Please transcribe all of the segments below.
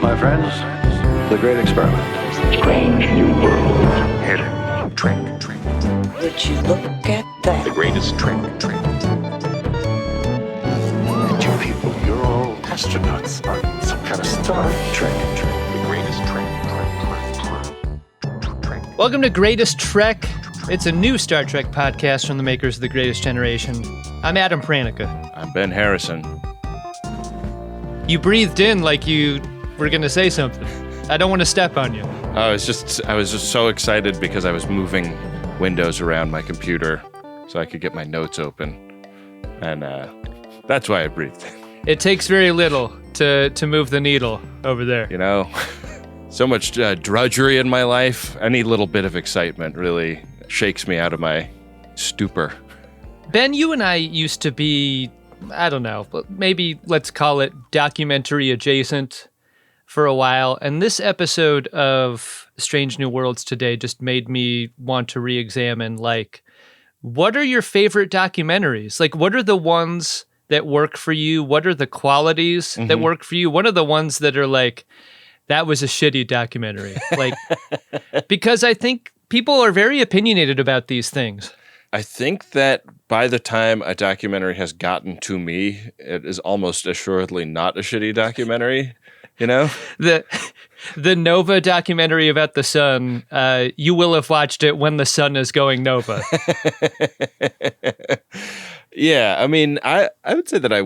My friends, the great experiment. Strange new world. Hidden trick. Would you look at that? The greatest trick. And you people, you're all astronauts on some kind of Star Trek. The greatest trick. Welcome to Greatest Trek. It's a new Star Trek podcast from the makers of The Greatest Generation. I'm Adam Pranica. I'm Ben Harrison. You breathed in like you were going to say something. I don't want to step on you. I was just so excited because I was moving windows around my computer so I could get my notes open. And that's why I breathed. It takes very little to move the needle over there. You know, so much drudgery in my life. Any little bit of excitement really shakes me out of my stupor. Ben, you and I used to be, I don't know, maybe let's call it documentary adjacent for a while. And this episode of Strange New Worlds today just made me want to re-examine, like, what are your favorite documentaries? Like, what are the ones that work for you? What are the qualities that work for you? What are the ones that are like, that was a shitty documentary? Like, because I think people are very opinionated about these things. I think that by the time a documentary has gotten to me, it is almost assuredly not a shitty documentary, you know? The Nova documentary about the sun, you will have watched it when the sun is going Nova. Yeah, I mean, I would say that I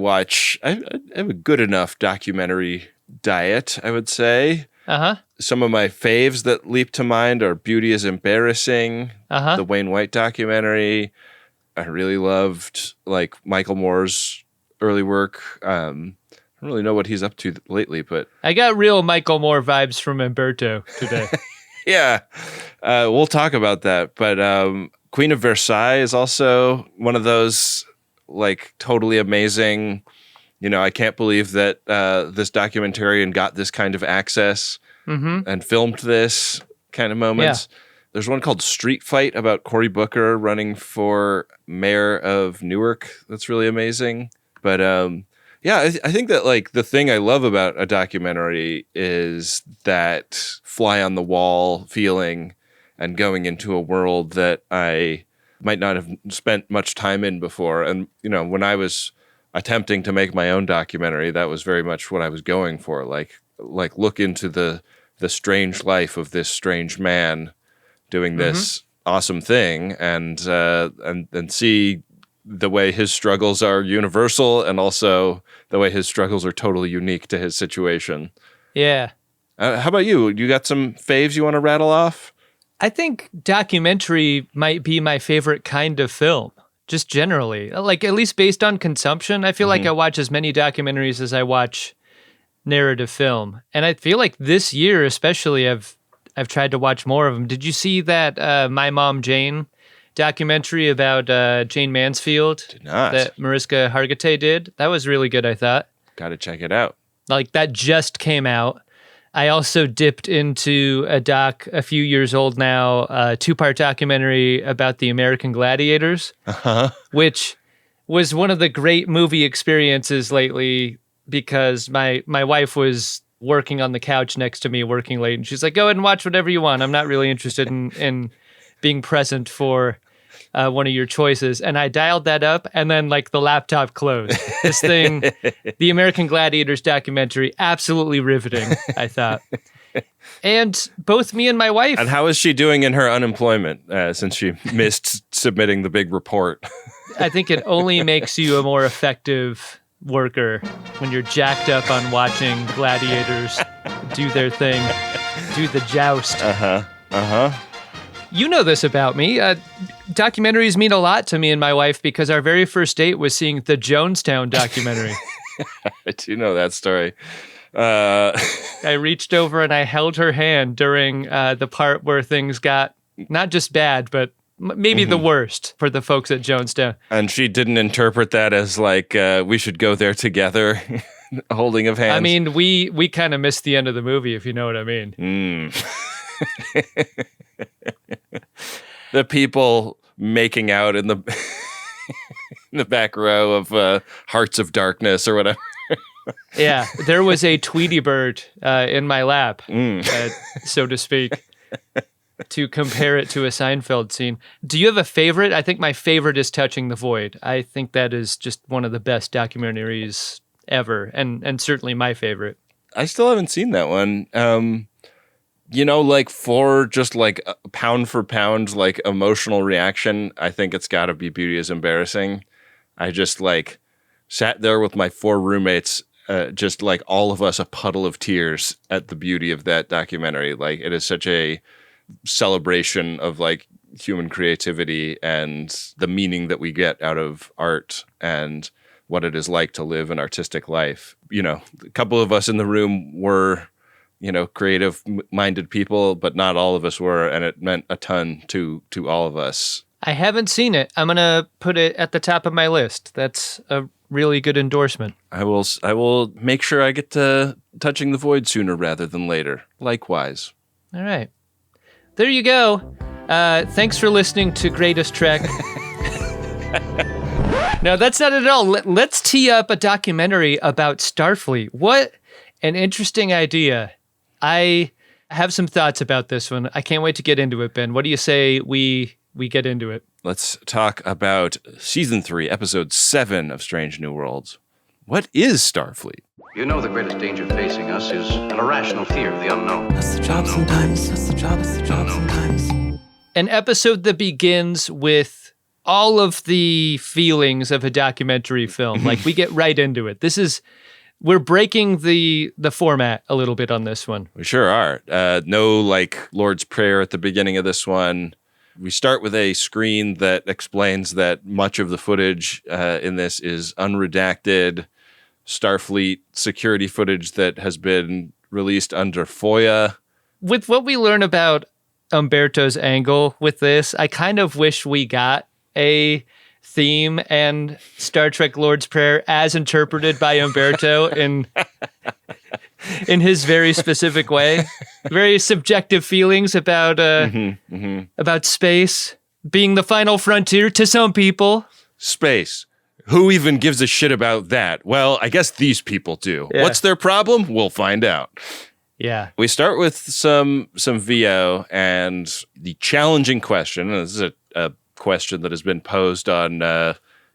have a good enough documentary diet, I would say. Uh-huh. Some of my faves that leap to mind are Beauty is Embarrassing, Uh-huh. the Wayne White documentary. I really loved, like, Michael Moore's early work. I don't really know what he's up to lately, but... I got real Michael Moore vibes from Humberto today. Yeah, we'll talk about that. But Queen of Versailles is also one of those, like, totally amazing... You know, I can't believe that this documentarian got this kind of access and filmed this kind of moments. Yeah. There's one called Street Fight about Cory Booker running for mayor of Newark. That's really amazing. But yeah, I think that, like, the thing I love about a documentary is that fly on the wall feeling and going into a world that I might not have spent much time in before. And, you know, when I was attempting to make my own documentary, that was very much what I was going for. Like look into the strange life of this strange man doing this awesome thing, and see the way his struggles are universal, and also the way his struggles are totally unique to his situation. Yeah. How about you? You got some faves you want to rattle off? I think documentary might be my favorite kind of film. Just generally, like, at least based on consumption, I feel like I watch as many documentaries as I watch narrative film. And I feel like this year especially, I've tried to watch more of them. Did you see that My Mom Jane documentary about Jane Mansfield? Did not. That Mariska Hargitay did? That was really good, I thought. Got to check it out. Like, that just came out. I also dipped into a doc a few years old now, a 2-part documentary about the American Gladiators, which was one of the great movie experiences lately because my wife was working on the couch next to me, working late, and she's like, go ahead and watch whatever you want. I'm not really interested in being present for one of your choices. And I dialed that up, and then, like, the laptop closed. This thing, the American Gladiators documentary, absolutely riveting, I thought. And both me and my wife... And how is she doing in her unemployment since she missed submitting the big report? I think it only makes you a more effective worker when you're jacked up on watching gladiators do their thing, do the joust. You know this about me. Documentaries mean a lot to me and my wife because our very first date was seeing the Jonestown documentary. I do know that story. I reached over and I held her hand during the part where things got not just bad, but maybe the worst for the folks at Jonestown. And she didn't interpret that as, like, we should go there together, holding of hands. I mean, we kind of missed the end of the movie, if you know what I mean. The people making out in the in the back row of Hearts of Darkness or whatever. Yeah, there was a Tweety bird in my lap, so to speak, to compare it to a Seinfeld scene. Do you have a favorite? I think my favorite is Touching the Void. I think that is just one of the best documentaries ever, and certainly my favorite. I still haven't seen that one. Like for just like a pound for pound, like emotional reaction, I think it's got to be Beauty is Embarrassing. I just like sat there with my 4 roommates, just like all of us a puddle of tears at the beauty of that documentary. Like it is such a celebration of like human creativity and the meaning that we get out of art and what it is like to live an artistic life. A couple of us in the room were creative-minded people, but not all of us were, and it meant a ton to all of us. I haven't seen it. I'm gonna put it at the top of my list. That's a really good endorsement. I will make sure I get to Touching the Void sooner rather than later. Likewise. All right. There you go. Thanks for listening to Greatest Trek. No, that's not it at all. Let's tee up a documentary about Starfleet. What an interesting idea. I have some thoughts about this one. I can't wait to get into it, Ben. What do you say we get into it? Let's talk about Season 3, Episode 7 of Strange New Worlds. What is Starfleet? You know the greatest danger facing us is an irrational fear of the unknown. That's the job sometimes. That's the job sometimes. An episode that begins with all of the feelings of a documentary film. Like, we get right into it. We're breaking the format a little bit on this one. We sure are. No, like, Lord's Prayer at the beginning of this one. We start with a screen that explains that much of the footage in this is unredacted Starfleet security footage that has been released under FOIA. With what we learn about Humberto's angle with this, I kind of wish we got a theme and Star Trek Lord's Prayer as interpreted by Humberto in his very specific way. Very subjective feelings about about space being the final frontier to some people. Space. Who even gives a shit about that? Well, I guess these people do. Yeah. What's their problem? We'll find out. Yeah. We start with some VO and the challenging question. And this is a question that has been posed on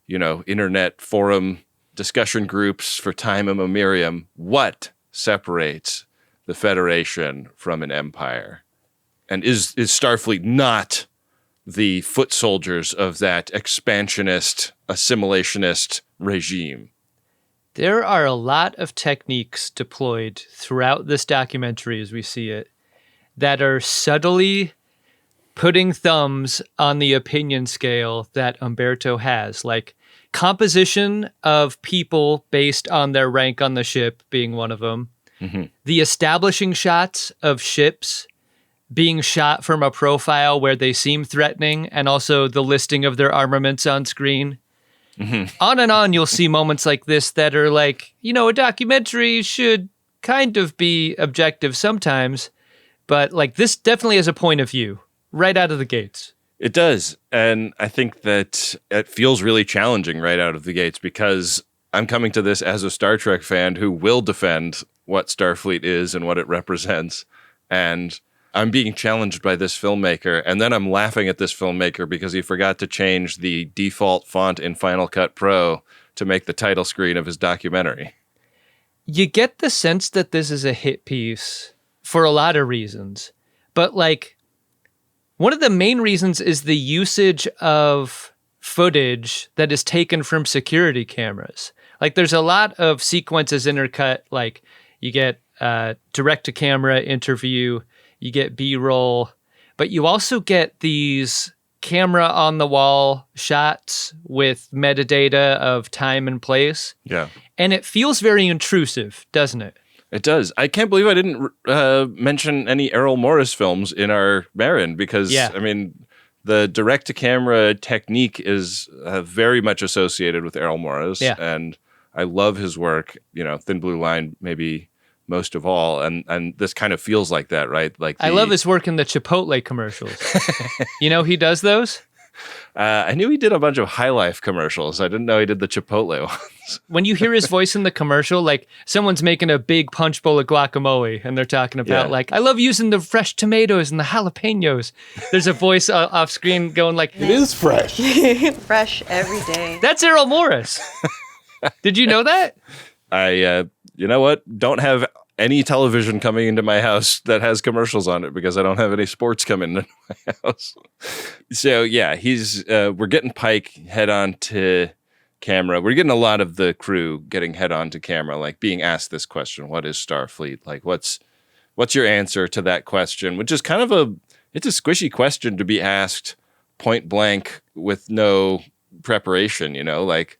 internet forum discussion groups for time immemorial. What separates the Federation from an empire? And is Starfleet not the foot soldiers of that expansionist, assimilationist regime? There are a lot of techniques deployed throughout this documentary as we see it that are subtly putting thumbs on the opinion scale that Humberto has, like composition of people based on their rank on the ship being one of them, the establishing shots of ships being shot from a profile where they seem threatening, and also the listing of their armaments on screen. On and on, you'll see moments like this that are like, a documentary should kind of be objective sometimes, but like this definitely has a point of view right out of the gates. It does. And I think that it feels really challenging right out of the gates because I'm coming to this as a Star Trek fan who will defend what Starfleet is and what it represents. And I'm being challenged by this filmmaker, and then I'm laughing at this filmmaker because he forgot to change the default font in Final Cut Pro to make the title screen of his documentary. You get the sense that this is a hit piece for a lot of reasons, but like one of the main reasons is the usage of footage that is taken from security cameras. Like there's a lot of sequences intercut, like you get direct-to-camera interview, you get B-roll, but you also get these camera on the wall shots with metadata of time and place. Yeah. And it feels very intrusive, doesn't it? It does. I can't believe I didn't mention any Errol Morris films in our Marin because, I mean, the direct-to-camera technique is very much associated with Errol Morris. Yeah. And I love his work, Thin Blue Line, maybe most of all, and this kind of feels like that, right? Like I love his work in the Chipotle commercials. He does those? I knew he did a bunch of High Life commercials. I didn't know he did the Chipotle ones. When you hear his voice in the commercial, like someone's making a big punch bowl of guacamole and they're talking about like, I love using the fresh tomatoes and the jalapenos. There's a voice off screen going like, It is fresh. Fresh every day. that's Errol Morris. Did you know that? I, you know what? Don't have any television coming into my house that has commercials on it because I don't have any sports coming into my house. So yeah, we're getting Pike head on to camera. We're getting a lot of the crew getting head on to camera, like being asked this question: what is Starfleet? Like, what's your answer to that question? Which is kind of it's a squishy question to be asked point blank with no preparation, like,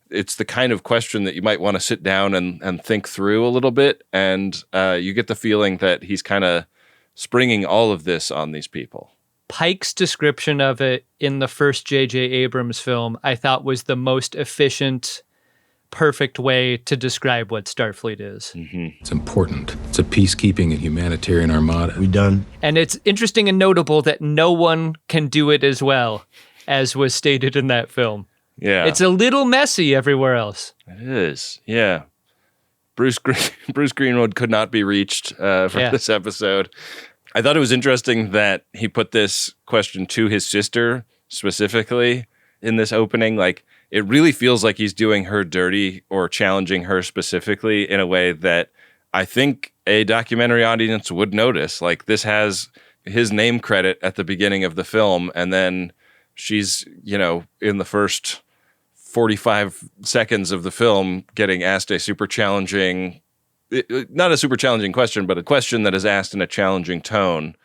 it's the kind of question that you might want to sit down and think through a little bit. And you get the feeling that he's kind of springing all of this on these people. Pike's description of it in the first J.J. Abrams film, I thought was the most efficient, perfect way to describe what Starfleet is. Mm-hmm. It's important. It's a peacekeeping and humanitarian armada. We done? And it's interesting and notable that no one can do it as well as was stated in that film. Yeah. It's a little messy everywhere else. It is, yeah. Bruce Greenwood could not be reached for this episode. I thought it was interesting that he put this question to his sister specifically in this opening. Like, it really feels like he's doing her dirty or challenging her specifically in a way that I think a documentary audience would notice. Like, this has his name credit at the beginning of the film, and then she's, in the first 45 seconds of the film getting asked a super challenging, not a super challenging question, but a question that is asked in a challenging tone.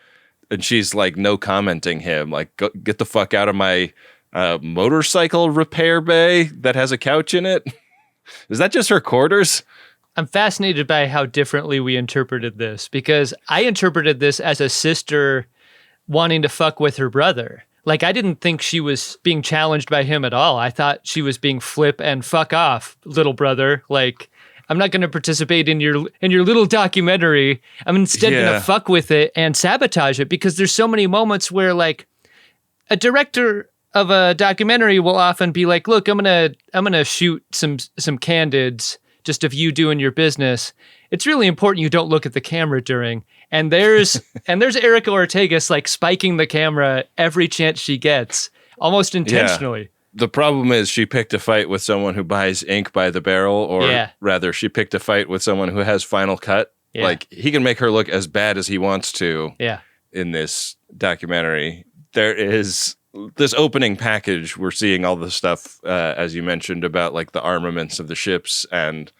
And she's like, no commenting him, like, get the fuck out of my motorcycle repair bay that has a couch in it. Is that just her quarters? I'm fascinated by how differently we interpreted this, because I interpreted this as a sister wanting to fuck with her brother. Like, I didn't think she was being challenged by him at all. I thought she was being flip and fuck off, little brother. Like, I'm not going to participate in your little documentary. I'm instead going to fuck with it and sabotage it, because there's so many moments where, like, a director of a documentary will often be like, look, I'm gonna shoot some candids just of you doing your business. It's really important you don't look at the camera during. And there's Erica Ortegas like spiking the camera every chance she gets, almost intentionally. Yeah. The problem is she picked a fight with someone who buys ink by the barrel, or rather, she picked a fight with someone who has Final Cut. Yeah. Like, he can make her look as bad as he wants to in this documentary. There is this opening package. We're seeing all the stuff, as you mentioned, about like the armaments of the ships and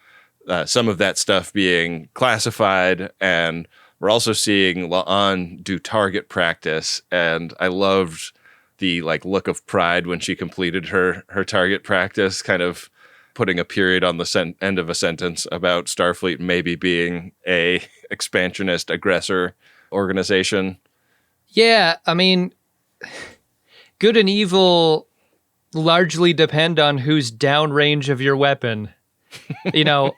some of that stuff being classified, and we're also seeing La'an do target practice, and I loved the like look of pride when she completed her target practice, kind of putting a period on the end of a sentence about Starfleet maybe being a expansionist aggressor organization. Yeah, I mean, good and evil largely depend on who's downrange of your weapon,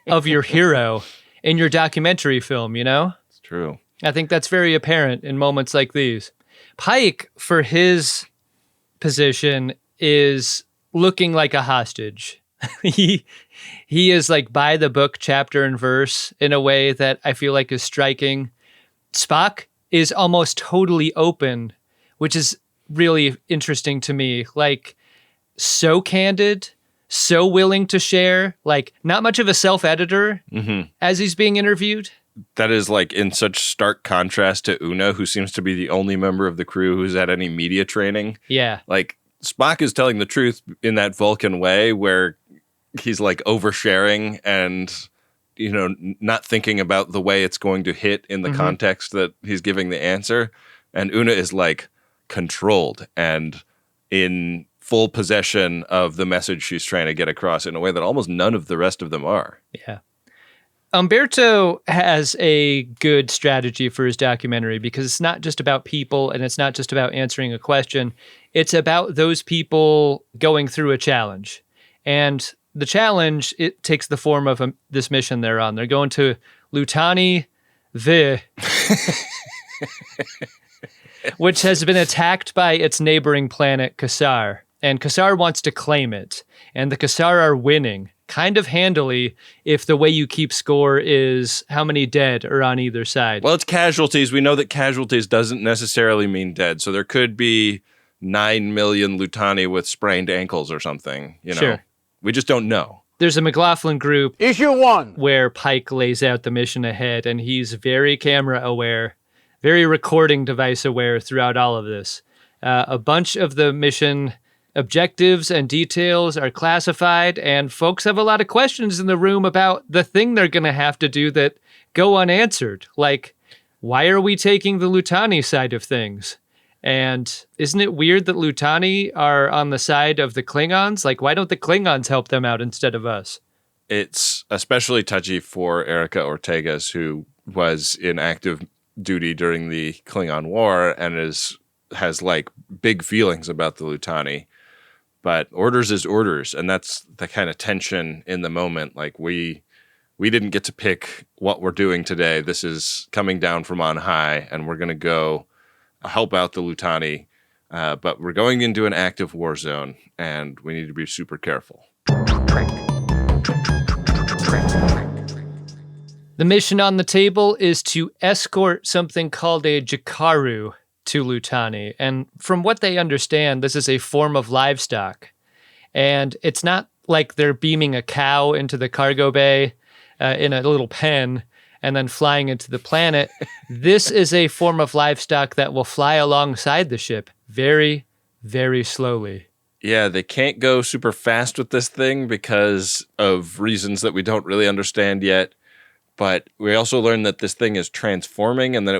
of your hero in your documentary film, It's true. I think that's very apparent in moments like these. Pike, for his position, is looking like a hostage. He is like by the book, chapter and verse, in a way that I feel like is striking. Spock is almost totally open, which is really interesting to me. Like, so candid, so willing to share, like not much of a self-editor as he's being interviewed. That is like in such stark contrast to Una, who seems to be the only member of the crew who's had any media training. Yeah. Like, Spock is telling the truth in that Vulcan way where he's like oversharing and, not thinking about the way it's going to hit in the context that he's giving the answer. And Una is like controlled and in full possession of the message she's trying to get across in a way that almost none of the rest of them are. Yeah. Humberto has a good strategy for his documentary, because it's not just about people and it's not just about answering a question. It's about those people going through a challenge. And the challenge, it takes the form of this mission they're on. They're going to Lutani, which has been attacked by its neighboring planet, Kassar. And Kassar wants to claim it. And the Kassar are winning, kind of handily, if the way you keep score is how many dead are on either side. Well, it's casualties. We know that casualties doesn't necessarily mean dead. So there could be 9 million Lutani with sprained ankles or something. You know, Sure. We just don't know. There's a McLaughlin group. Issue 1. Where Pike lays out the mission ahead, and he's very camera aware, very recording device aware throughout all of this. A bunch of the mission objectives and details are classified, and folks have a lot of questions in the room about the thing they're going to have to do that go unanswered. Like, why are we taking the Lutani side of things? And isn't it weird that Lutani are on the side of the Klingons? Like, why don't the Klingons help them out instead of us? It's especially touchy for Erica Ortegas, who was in active duty during the Klingon War and has like big feelings about the Lutani. But orders is orders, and that's the kind of tension in the moment. Like, we didn't get to pick what we're doing today. This is coming down from on high, and we're going to go help out the Lutani. But we're going into an active war zone, and we need to be super careful. The mission on the table is to escort something called a Jikaru to Lutani. And from what they understand, this is a form of livestock. And it's not like they're beaming a cow into the cargo bay in a little pen and then flying into the planet. This is a form of livestock that will fly alongside the ship very, very slowly. Yeah, they can't go super fast with this thing because of reasons that we don't really understand yet. But we also learned that this thing is transforming, and that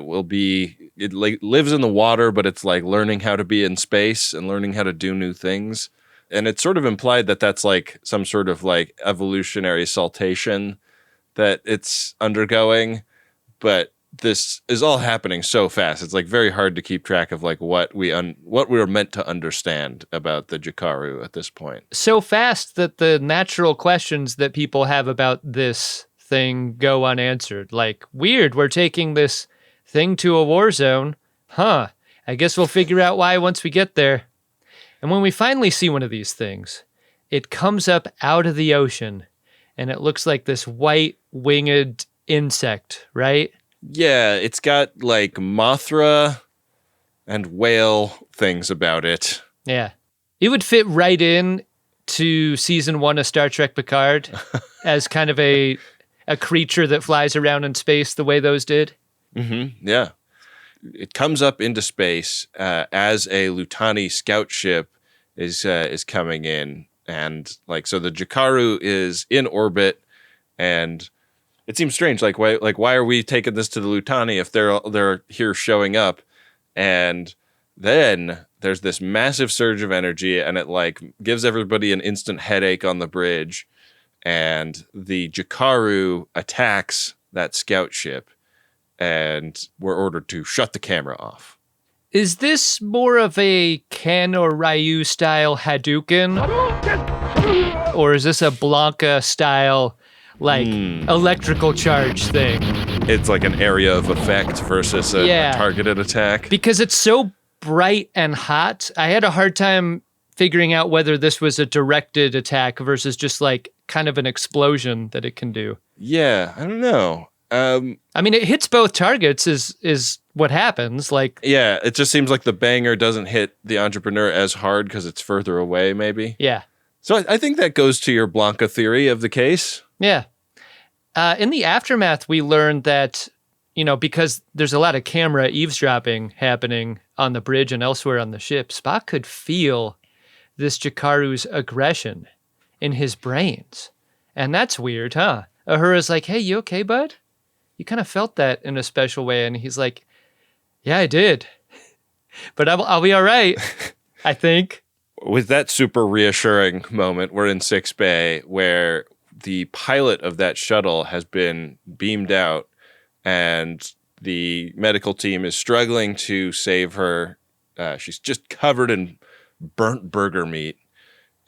it lives in the water, but it's like learning how to be in space and learning how to do new things. And it's sort of implied that that's like some sort of like evolutionary saltation that it's undergoing. But this is all happening so fast. It's like very hard to keep track of like what we were meant to understand about the Jikaru at this point. So fast that the natural questions that people have about this thing go unanswered. Like, weird, we're taking this thing to a war zone. Huh, I guess we'll figure out why once we get there. And when we finally see one of these things, it comes up out of the ocean, and it looks like this white winged insect, right? Yeah, it's got like Mothra and whale things about it. Yeah. It would fit right in to season 1 of Star Trek Picard as kind of a creature that flies around in space the way those did. Mm-hmm. Yeah. It comes up into space as a Lutani scout ship is coming in. And like, so the Jikaru is in orbit, and it seems strange. Like, why are we taking this to the Lutani if they're here showing up? And then there's this massive surge of energy, and it like gives everybody an instant headache on the bridge. And the Jikaru attacks that scout ship, and we're ordered to shut the camera off. Is this more of a Ken or Ryu style Hadouken? Or is this a Blanca style, like, electrical charge thing? It's like an area of effect versus a targeted attack. Because it's so bright and hot, I had a hard time figuring out whether this was a directed attack versus just like kind of an explosion that it can do. Yeah, I don't know. I mean, it hits both targets is what happens. Like, yeah, it just seems like the banger doesn't hit the entrepreneur as hard because it's further away, maybe. Yeah. So I think that goes to your Blanca theory of the case. Yeah. In the aftermath, we learned that, because there's a lot of camera eavesdropping happening on the bridge and elsewhere on the ship, Spock could feel this Jikaru's aggression in his brains. And that's weird, huh? Ahura's like, hey, you okay, bud? You kind of felt that in a special way. And he's like, yeah, I did. But I'll be all right, I think. With that super reassuring moment, we're in 6 Bay, where the pilot of that shuttle has been beamed out, and the medical team is struggling to save her. She's just covered in burnt burger meat,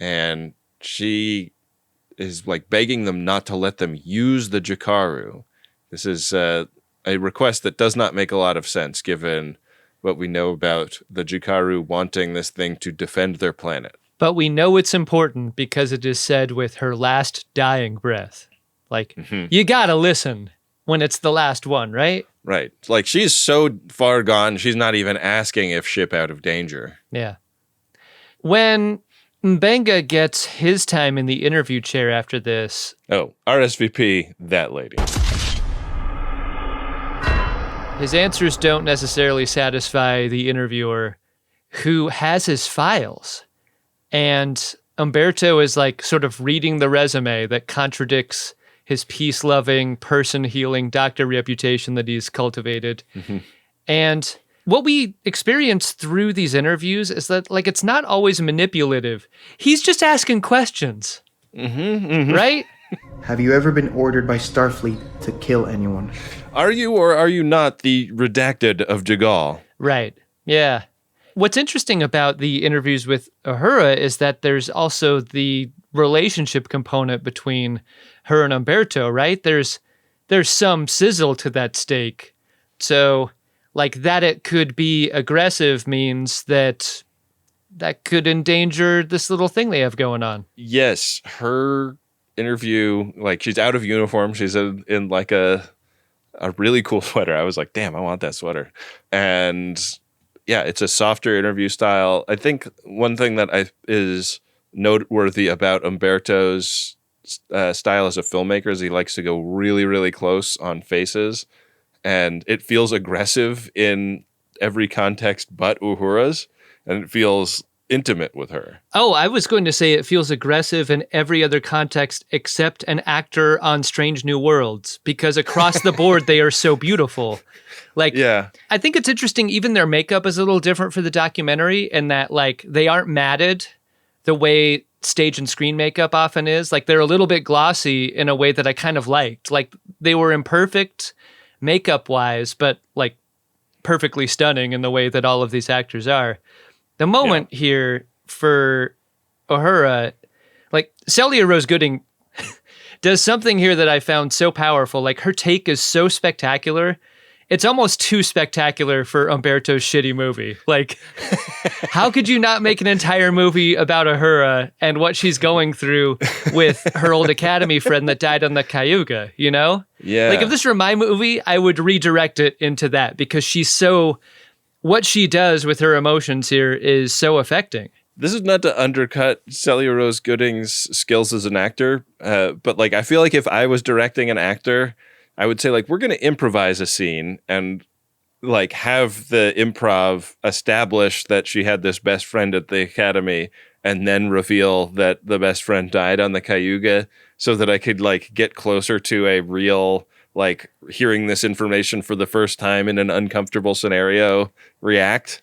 and she is like begging them not to let them use the Jikaru. This is a request that does not make a lot of sense given what we know about the Jikaru wanting this thing to defend their planet. But we know it's important because it is said with her last dying breath. Like, you gotta listen when it's the last one, right? Right. Like, she's so far gone, she's not even asking if ship out of danger. Yeah. When Mbenga gets his time in the interview chair after this... Oh, RSVP, that lady. His answers don't necessarily satisfy the interviewer, who has his files. And Humberto is like sort of reading the resume that contradicts his peace-loving, person-healing doctor reputation that he's cultivated. And what we experience through these interviews is that, like, it's not always manipulative. He's just asking questions. Right? Have you ever been ordered by Starfleet to kill anyone? Are you or are you not the redacted of Jagal? Right. Yeah. What's interesting about the interviews with Ahura is that there's also the relationship component between her and Humberto, right? There's some sizzle to that steak. So, like, that it could be aggressive means that could endanger this little thing they have going on. Yes, her interview, like, she's out of uniform. She's in like a really cool sweater. I was like, damn, I want that sweater. And yeah, it's a softer interview style. I think one thing that is noteworthy about Humberto's style as a filmmaker is he likes to go really, really close on faces. And it feels aggressive in every context but Uhura's. And it feels intimate with her. Oh, I was going to say it feels aggressive in every other context except an actor on Strange New Worlds, because across the board they are so beautiful. Like, yeah. I think it's interesting, even their makeup is a little different for the documentary in that, like, they aren't matted the way stage and screen makeup often is. Like, they're a little bit glossy in a way that I kind of liked. Like, they were imperfect makeup-wise, but, like, perfectly stunning in the way that all of these actors are. The moment here for Ahura, like, Celia Rose Gooding does something here that I found so powerful. Like, her take is so spectacular. It's almost too spectacular for Humberto's shitty movie. Like, how could you not make an entire movie about Ahura and what she's going through with her old Academy friend that died on the Cayuga, you know? Yeah. Like, if this were my movie, I would redirect it into that because she's so... What she does with her emotions here is so affecting. This is not to undercut Celia Rose Gooding's skills as an actor, but, like, I feel like if I was directing an actor, I would say, like, we're going to improvise a scene and, like, have the improv establish that she had this best friend at the academy and then reveal that the best friend died on the Cayuga so that I could, like, get closer to a real... like, hearing this information for the first time in an uncomfortable scenario, react.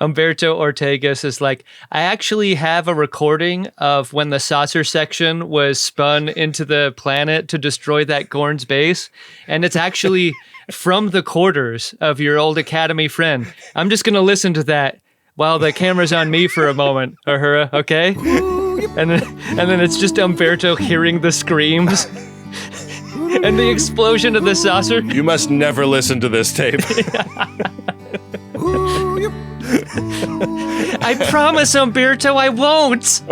Humberto Ortegas is like, I actually have a recording of when the saucer section was spun into the planet to destroy that Gorn's base, and it's actually from the quarters of your old Academy friend. I'm just going to listen to that while the camera's on me for a moment, Ahura, okay? And then it's just Humberto hearing the screams. And the explosion of the saucer. You must never listen to this tape. I promise, Humberto, I won't.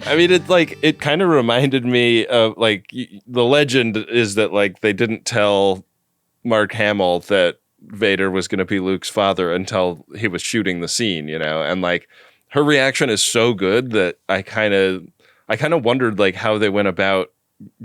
I mean, it kind of reminded me of, like, the legend is that, like, they didn't tell Mark Hamill that Vader was going to be Luke's father until he was shooting the scene, you know? And, like, her reaction is so good that I kind of wondered, like, how they went about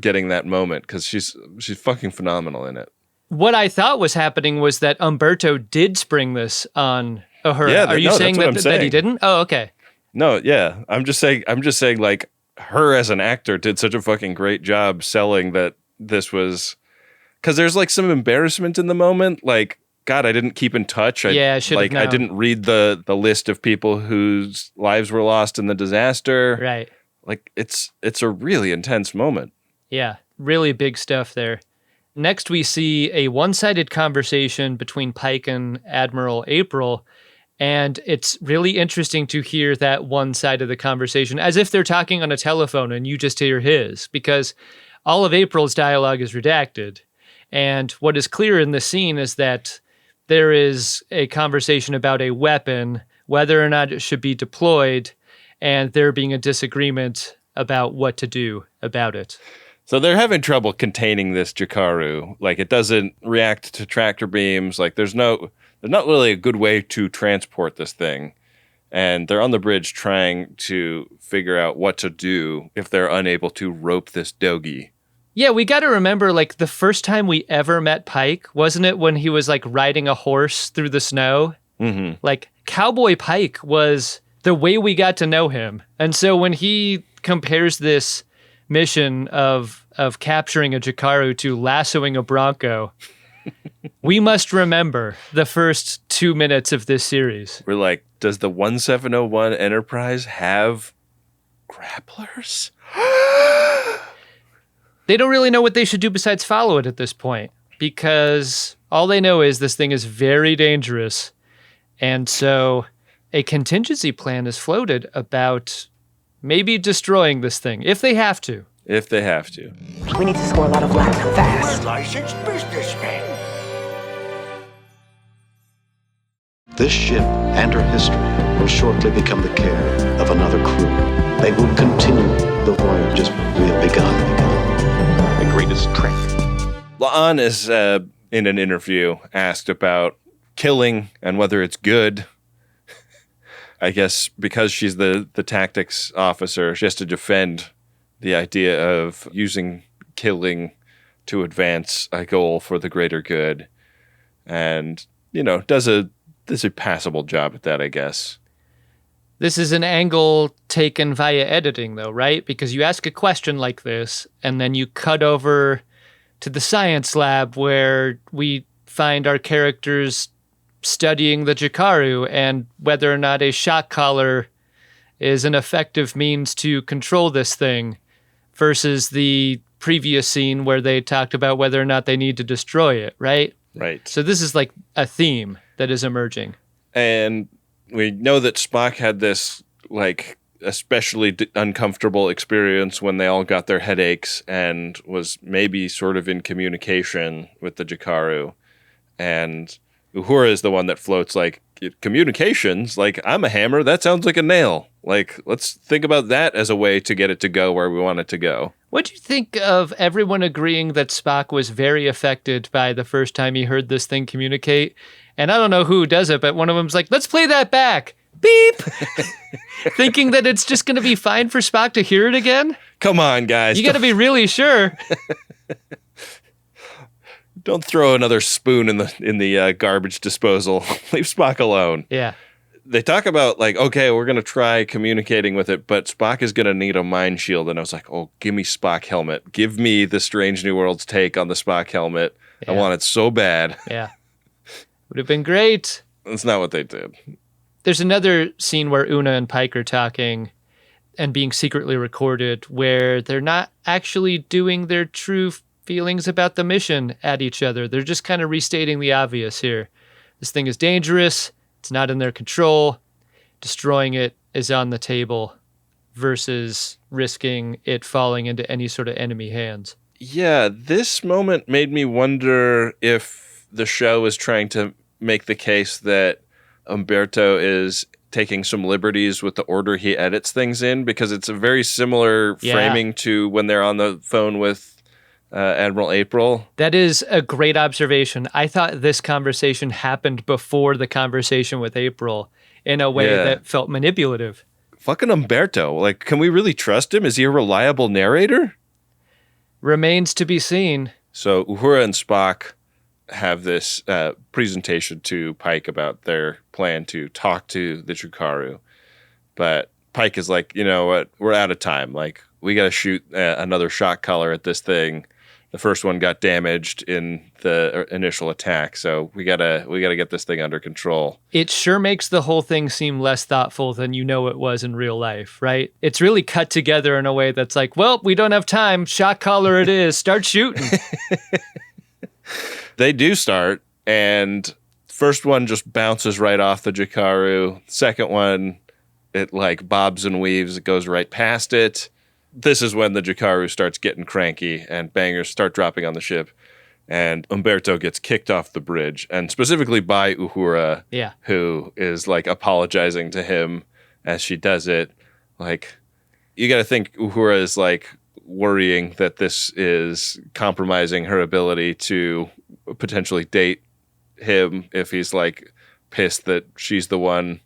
getting that moment, because she's fucking phenomenal in it. What I thought was happening was that Humberto did spring this on Ahura. Yeah, Are you saying that he didn't? Oh, okay. No, yeah. I'm just saying, like, her as an actor did such a fucking great job selling that this was... Because there's, like, some embarrassment in the moment. Like, God, I didn't keep in touch. I should have known. I didn't read the list of people whose lives were lost in the disaster. Right. Like, it's a really intense moment. Yeah, really big stuff there. Next, we see a one-sided conversation between Pike and Admiral April, and it's really interesting to hear that one side of the conversation, as if they're talking on a telephone and you just hear his, because all of April's dialogue is redacted. And what is clear in the scene is that there is a conversation about a weapon, whether or not it should be deployed, and there being a disagreement about what to do about it. So they're having trouble containing this Jikaru. Like, it doesn't react to tractor beams. Like, there's not really a good way to transport this thing. And they're on the bridge trying to figure out what to do if they're unable to rope this doggy. Yeah, we got to remember, like, the first time we ever met Pike, wasn't it when he was, like, riding a horse through the snow? Mm-hmm. Like, Cowboy Pike was the way we got to know him. And so when he compares this mission of capturing a Jikaru to lassoing a Bronco, we must remember the first 2 minutes of this series. We're like, does the 1701 Enterprise have grapplers? They don't really know what they should do besides follow it at this point, because all they know is this thing is very dangerous. And so a contingency plan is floated about maybe destroying this thing, if they have to. If they have to. We need to score a lot of Latin fast. Licensed businessman. This ship and her history will shortly become the care of another crew. They will continue the voyage as we have begun. The greatest trick. La'an is, in an interview, asked about killing and whether it's good. I guess because she's the tactics officer, she has to defend the idea of using killing to advance a goal for the greater good. And, does a passable job at that, I guess. This is an angle taken via editing, though, right? Because you ask a question like this, and then you cut over to the science lab where we find our characters studying the Jikaru and whether or not a shock collar is an effective means to control this thing, versus the previous scene where they talked about whether or not they need to destroy it, right? Right. So this is like a theme that is emerging. And we know that Spock had this, like, especially uncomfortable experience when they all got their headaches and was maybe sort of in communication with the Jikaru. And Uhura is the one that floats, like, communications, like, I'm a hammer, that sounds like a nail. Like, let's think about that as a way to get it to go where we want it to go. What do you think of everyone agreeing that Spock was very affected by the first time he heard this thing communicate? And I don't know who does it, but one of them's like, let's play that back. Beep! Thinking that it's just going to be fine for Spock to hear it again? Come on, guys. You got to be really sure. Don't throw another spoon in the garbage disposal. Leave Spock alone. Yeah. They talk about, like, okay, we're going to try communicating with it, but Spock is going to need a mind shield. And I was like, oh, give me Spock helmet. Give me the Strange New Worlds take on the Spock helmet. Yeah. I want it so bad. Yeah. Would have been great. That's not what they did. There's another scene where Una and Pike are talking and being secretly recorded where they're not actually doing their true feelings about the mission at each other. They're just kind of restating the obvious here. This thing is dangerous. It's not in their control. Destroying it is on the table versus risking it falling into any sort of enemy hands. Yeah, this moment made me wonder if the show is trying to make the case that Humberto is taking some liberties with the order he edits things in, because it's a very similar framing to when they're on the phone with Admiral April. That is a great observation. I thought this conversation happened before the conversation with April in a way that felt manipulative. Fucking Humberto. Like, can we really trust him? Is he a reliable narrator? Remains to be seen. So Uhura and Spock have this presentation to Pike about their plan to talk to the Jikaru. But Pike is like, you know what? We're out of time. Like, we got to shoot another shock collar at this thing. The first one got damaged in the initial attack, so we gotta get this thing under control. It sure makes the whole thing seem less thoughtful than you know it was in real life, right? It's really cut together in a way that's like, well, we don't have time. Shock collar it is. Start shooting. They do start, and first one just bounces right off the Jikaru. Second one, it like bobs and weaves. It goes right past it. This is when the Jikaru starts getting cranky and bangers start dropping on the ship. and Humberto gets kicked off the bridge, and specifically by Ahura, who is like apologizing to him as she does it. Like, you got to think Ahura is like worrying that this is compromising her ability to potentially date him if he's like pissed that she's the one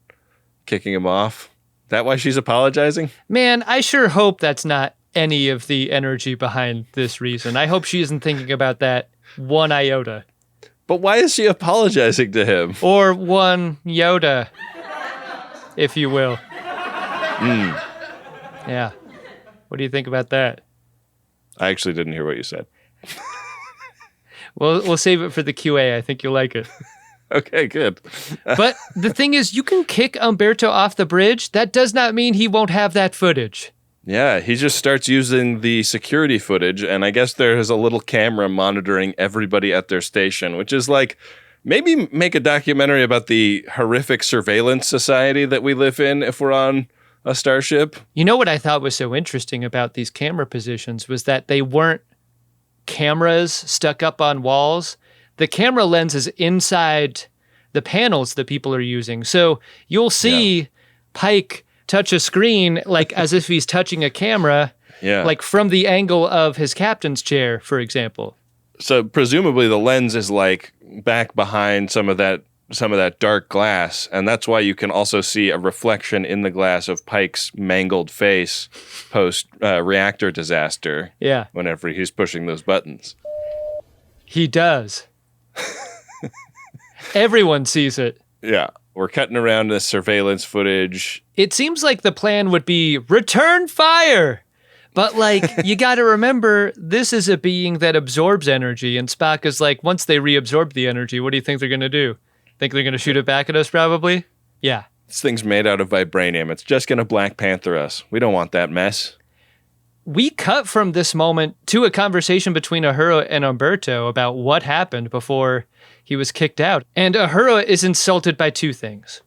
kicking him off. That why she's apologizing? Man, I sure hope that's not any of the energy behind this reason. I hope she isn't thinking about that one iota. But why is she apologizing to him? Or one Yoda, if you will. Yeah. What do you think about that? I actually didn't hear what you said. We'll save it for the QA. I think you'll like it. Okay, good. But the thing is, you can kick Humberto off the bridge. That does not mean he won't have that footage. Yeah, he just starts using the security footage, and I guess there is a little camera monitoring everybody at their station, which is like, maybe make a documentary about the horrific surveillance society that we live in if we're on a starship. You know what I thought was so interesting about these camera positions was that they weren't cameras stuck up on walls. The camera lens is inside the panels that people are using. So you'll see Pike touch a screen like as if he's touching a camera, like from the angle of his captain's chair, for example. So presumably the lens is like back behind some of that dark glass, and that's why you can also see a reflection in the glass of Pike's mangled face post reactor disaster. Yeah. Whenever he's pushing those buttons. He does. Everyone sees it. Yeah. We're cutting around this surveillance footage. It seems like the plan would be return fire. But like, you got to remember, this is a being that absorbs energy. And Spock is like, once they reabsorb the energy, what do you think they're going to do? Think they're going to shoot it back at us, probably? Yeah. This thing's made out of vibranium. It's just going to Black Panther us. We don't want that mess. We cut from this moment to a conversation between Ahura and Humberto about what happened before he was kicked out. And Ahura is insulted by two things.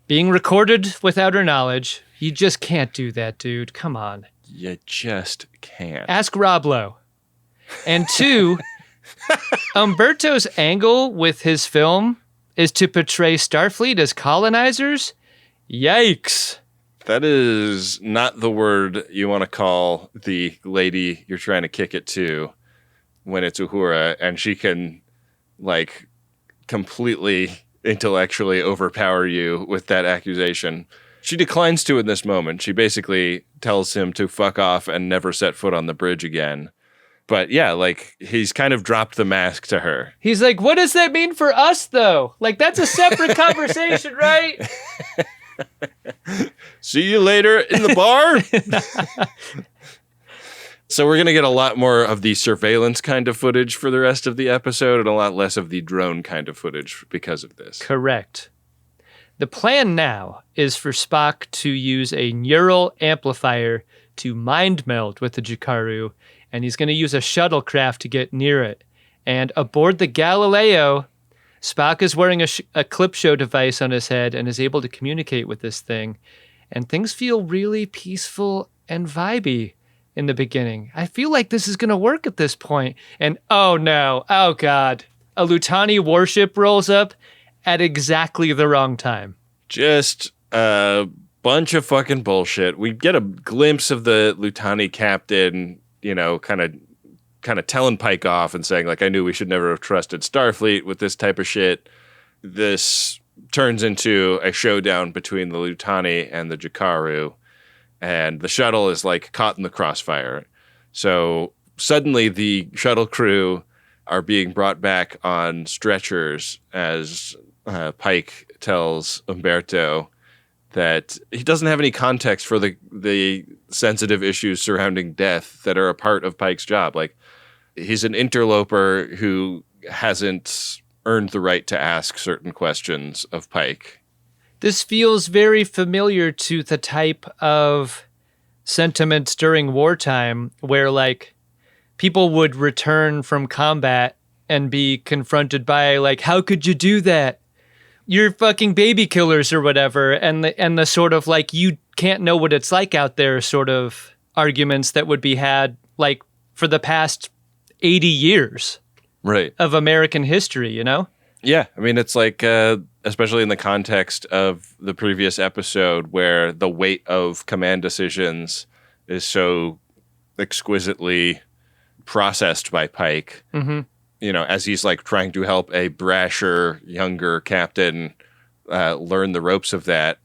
Being recorded without her knowledge. You just can't do that, dude. Come on. You just can't. Ask Rob Lowe. And two, Humberto's angle with his film is to portray Starfleet as colonizers? Yikes. That is not the word you want to call the lady you're trying to kick it to when it's Ahura, and she can, like, completely intellectually overpower you with that accusation. She declines to in this moment. She basically tells him to fuck off and never set foot on the bridge again. But yeah, like, he's kind of dropped the mask to her. He's like, what does that mean for us, though? Like, that's a separate conversation, right? See you later in the bar. So we're going to get a lot more of the surveillance kind of footage for the rest of the episode and a lot less of the drone kind of footage because of this. Correct. The plan now is for Spock to use a neural amplifier to mind meld with the Jikaru, and he's going to use a shuttlecraft to get near it. And aboard the Galileo, Spock is wearing a clip show device on his head and is able to communicate with this thing. And things feel really peaceful and vibey in the beginning. I feel like this is going to work at this point. And oh no, oh God, a Lutani warship rolls up at exactly the wrong time. Just a bunch of fucking bullshit. We get a glimpse of the Lutani captain, you know, kind of telling Pike off and saying, like, I knew we should never have trusted Starfleet with this type of shit. This turns into a showdown between the Lutani and the Jikaru, and the shuttle is, like, caught in the crossfire. So suddenly the shuttle crew are being brought back on stretchers as Pike tells Humberto that he doesn't have any context for the sensitive issues surrounding death that are a part of Pike's job. Like, he's an interloper who hasn't earned the right to ask certain questions of Pike. This feels very familiar to the type of sentiments during wartime where, like, people would return from combat and be confronted by, like, how could you do that? You're fucking baby killers or whatever. And the sort of, like, you can't know what it's like out there sort of arguments that would be had, like, for the past 80 years. of American history, you know? Yeah, I mean, it's like, especially in the context of the previous episode where the weight of command decisions is so exquisitely processed by Pike, you know, as he's like trying to help a brasher, younger captain learn the ropes of that.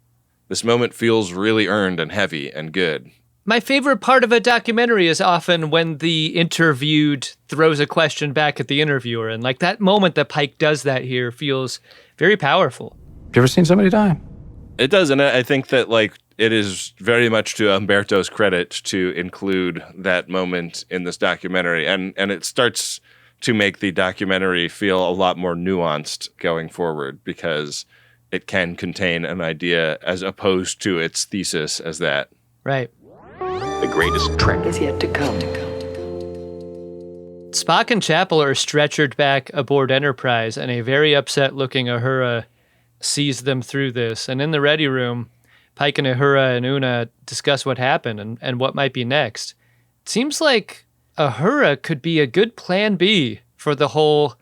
This moment feels really earned and heavy and good. My favorite part of a documentary is often when the interviewed throws a question back at the interviewer. And like that moment that Pike does that here feels very powerful. Have you ever seen somebody die? It does. And I think that like it is very much to Humberto's credit to include that moment in this documentary. And it starts to make the documentary feel a lot more nuanced going forward because it can contain an idea as opposed to its thesis as that. Right. The greatest trek is yet to come. Spock and Chapel are stretchered back aboard Enterprise, and a very upset-looking Ahura sees them through this. And in the ready room, Pike and Ahura and Una discuss what happened and what might be next. It seems like Ahura could be a good plan B for the whole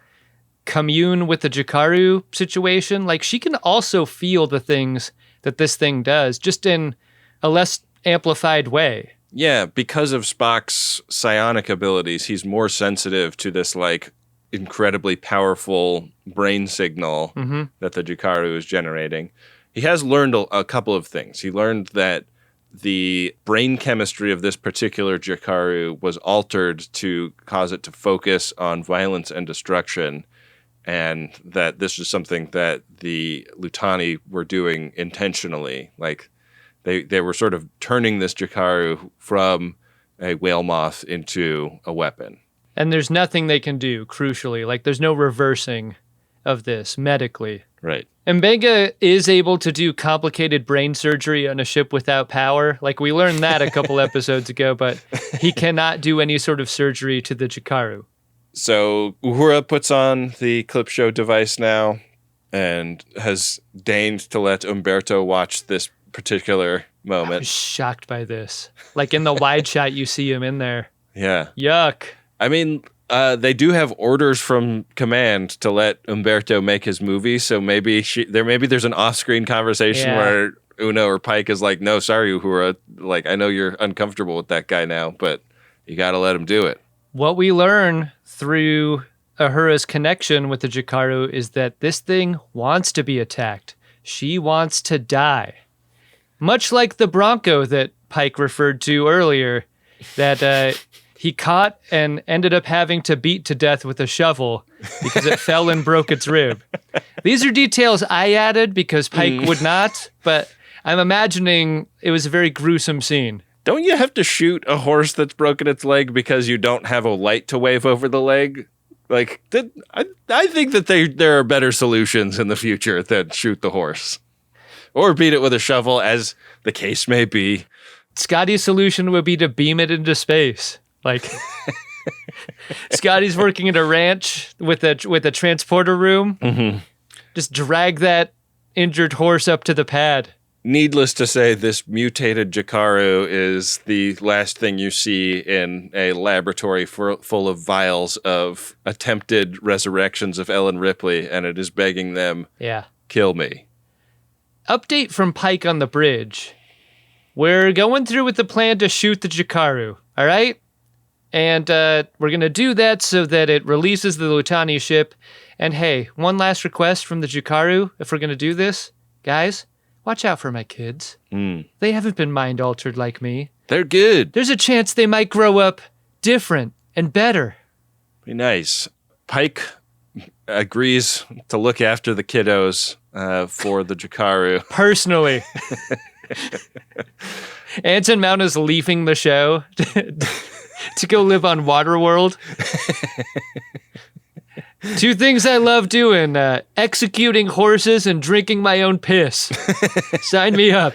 commune with the Jikaru situation. Like, she can also feel the things that this thing does, just in a less amplified way. Yeah, because of Spock's psionic abilities, he's more sensitive to this, like, incredibly powerful brain signal that the Jikaru is generating. He has learned a couple of things. He learned that the brain chemistry of this particular Jikaru was altered to cause it to focus on violence and destruction, and that this is something that the Lutani were doing intentionally. Like, they were sort of turning this Jikaru from a whale moth into a weapon. And there's nothing they can do, crucially. Like, there's no reversing of this medically. Right. M'Benga is able to do complicated brain surgery on a ship without power. Like, we learned that a couple episodes ago, but he cannot do any sort of surgery to the Jikaru. So Uhura puts on the clip show device now and has deigned to let Humberto watch this particular moment. I was shocked by this. Like, in the wide shot, you see him in there. Yeah. Yuck. I mean, they do have orders from command to let Humberto make his movie, so maybe there's an off-screen conversation where Una or Pike is like, no, sorry, Uhura. Like, I know you're uncomfortable with that guy now, but you got to let him do it. What we learn through Ahura's connection with the Jikaru is that this thing wants to be attacked. She wants to die. Much like the Bronco that Pike referred to earlier, that he caught and ended up having to beat to death with a shovel because it fell and broke its rib. These are details I added because Pike would not, but I'm imagining it was a very gruesome scene. Don't you have to shoot a horse that's broken its leg because you don't have a light to wave over the leg? Like, I think that there are better solutions in the future than shoot the horse. Or beat it with a shovel, as the case may be. Scotty's solution would be to beam it into space. Like, Scotty's working at a ranch with a transporter room. Just drag that injured horse up to the pad. Needless to say, this mutated Jakaru is the last thing you see in a laboratory full of vials of attempted resurrections of Ellen Ripley, and it is begging them, kill me. Update from Pike on the bridge. We're going through with the plan to shoot the Jikaru, all right? And we're going to do that so that it releases the Lutani ship. And hey, one last request from the Jikaru, if we're going to do this. Guys, watch out for my kids. They haven't been mind-altered like me. They're good. There's a chance they might grow up different and better. Be nice. Pike agrees to look after the kiddos for the Jikaru. Personally. Anson Mount is leaving the show to go live on Waterworld. Two things I love doing, executing horses and drinking my own piss. Sign me up.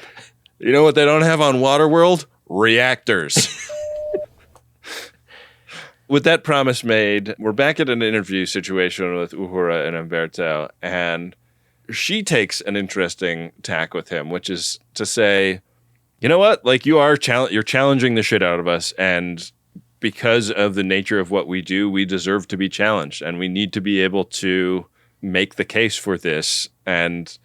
You know what they don't have on Waterworld? Reactors. With that promise made, we're back at an interview situation with Uhura and Humberto, and she takes an interesting tack with him, which is to say, you know what? Like, you're challenging the shit out of us, and because of the nature of what we do, we deserve to be challenged, and we need to be able to make the case for this. And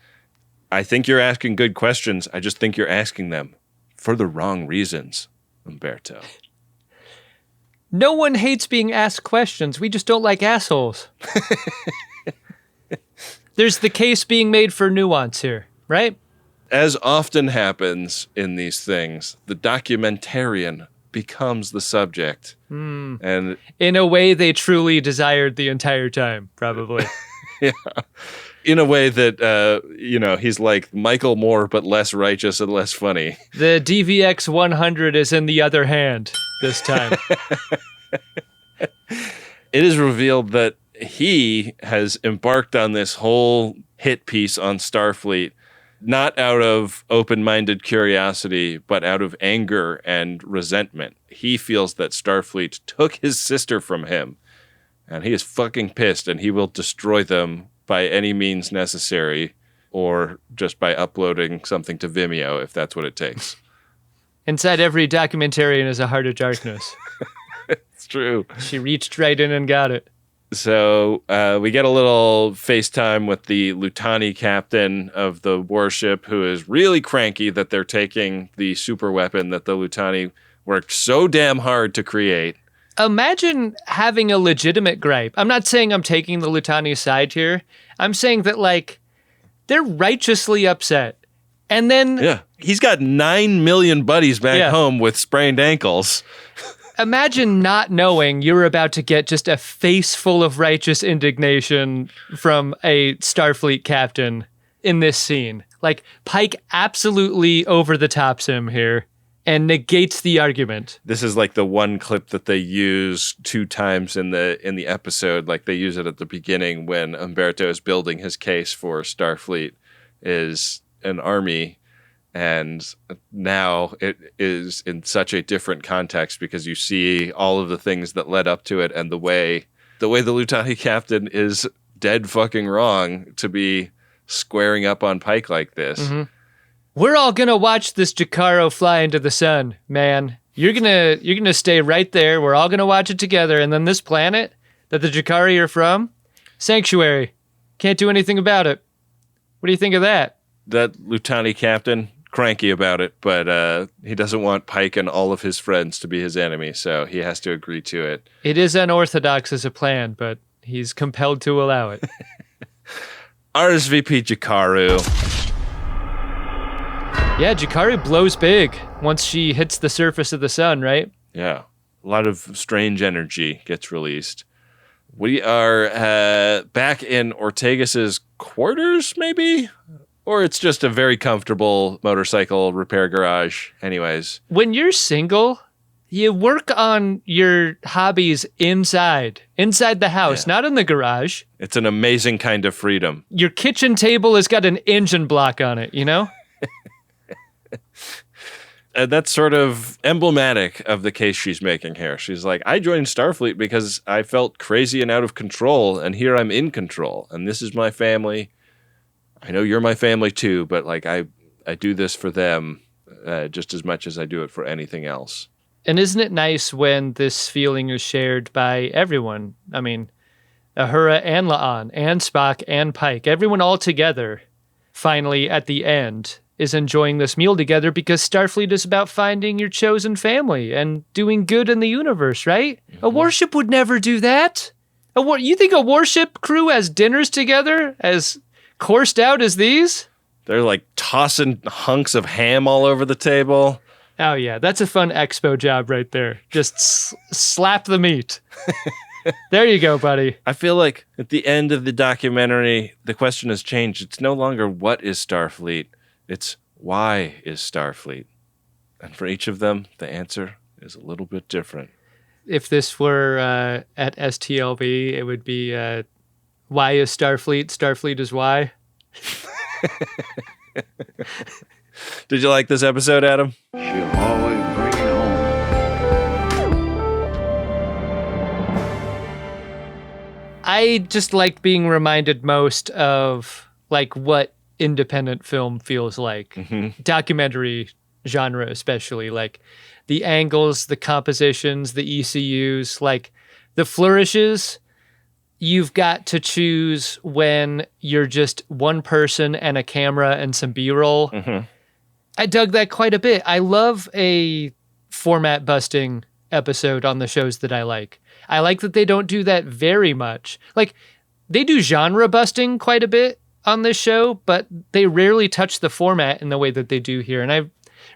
I think you're asking good questions. I just think you're asking them for the wrong reasons, Humberto. No one hates being asked questions. We just don't like assholes. There's the case being made for nuance here, right? As often happens in these things, the documentarian becomes the subject. And in a way they truly desired the entire time, probably. Yeah. In a way that, he's like Michael Moore, but less righteous and less funny. The DVX100 is in the other hand this time. It is revealed that he has embarked on this whole hit piece on Starfleet, not out of open-minded curiosity, but out of anger and resentment. He feels that Starfleet took his sister from him, and he is fucking pissed, and he will destroy them by any means necessary, or just by uploading something to Vimeo, if that's what it takes. Inside every documentarian is a heart of darkness. It's true. She reached right in and got it. So we get a little FaceTime with the Lutani captain of the warship, who is really cranky that they're taking the super weapon that the Lutani worked so damn hard to create. Imagine having a legitimate gripe. I'm not saying I'm taking the Lutani side here. I'm saying that, like, they're righteously upset. And then... Yeah. He's got 9 million buddies back home with sprained ankles. Imagine not knowing you're about to get just a face full of righteous indignation from a Starfleet captain in this scene. Like, Pike absolutely over the tops him here and negates the argument. This is like the one clip that they use 2 times in the episode. Like, they use it at the beginning when Humberto is building his case for Starfleet is an army. And now it is in such a different context because you see all of the things that led up to it, and the way the Lutani captain is dead fucking wrong to be squaring up on Pike like this. Mm-hmm. We're all gonna watch this Jikaru fly into the sun, man. You're gonna stay right there. We're all gonna watch it together. And then this planet that the Jikaru are from, sanctuary. Can't do anything about it. What do you think of that? That Lutani captain, cranky about it, but he doesn't want Pike and all of his friends to be his enemy, so he has to agree to it. It is unorthodox as a plan, but he's compelled to allow it. RSVP Jikaru. Yeah, Jikaru blows big once she hits the surface of the sun, right? Yeah. A lot of strange energy gets released. We are back in Ortegas's quarters, maybe? Or it's just a very comfortable motorcycle repair garage. Anyways. When you're single, you work on your hobbies inside the house, not in the garage. It's an amazing kind of freedom. Your kitchen table has got an engine block on it, you know? That's sort of emblematic of the case she's making here. She's like, I joined Starfleet because I felt crazy and out of control, and here I'm in control, and this is my family. I know you're my family too, but like I do this for them just as much as I do it for anything else. And isn't it nice when this feeling is shared by everyone? I mean, Ahura and La'an and Spock and Pike, everyone all together, finally at the end, is enjoying this meal together because Starfleet is about finding your chosen family and doing good in the universe, right? Mm-hmm. A warship would never do that. You think a warship crew has dinners together as coursed out as these? They're like tossing hunks of ham all over the table. Oh yeah, that's a fun expo job right there. Just slap the meat. There you go, buddy. I feel like at the end of the documentary, the question has changed. It's no longer what is Starfleet, it's why is Starfleet? And for each of them, the answer is a little bit different. If this were at STLV, it would be why is Starfleet? Starfleet is why. Did you like this episode, Adam? She'll always bring it home. I just like being reminded most of like what independent film feels like. Mm-hmm. Documentary genre, especially like the angles, the compositions, the ECUs, like the flourishes. You've got to choose when you're just one person and a camera and some B-roll. Mm-hmm. I dug that quite a bit. I love a format busting episode on the shows that I like. I like that they don't do that very much. Like, they do genre busting quite a bit on this show, but they rarely touch the format in the way that they do here. And I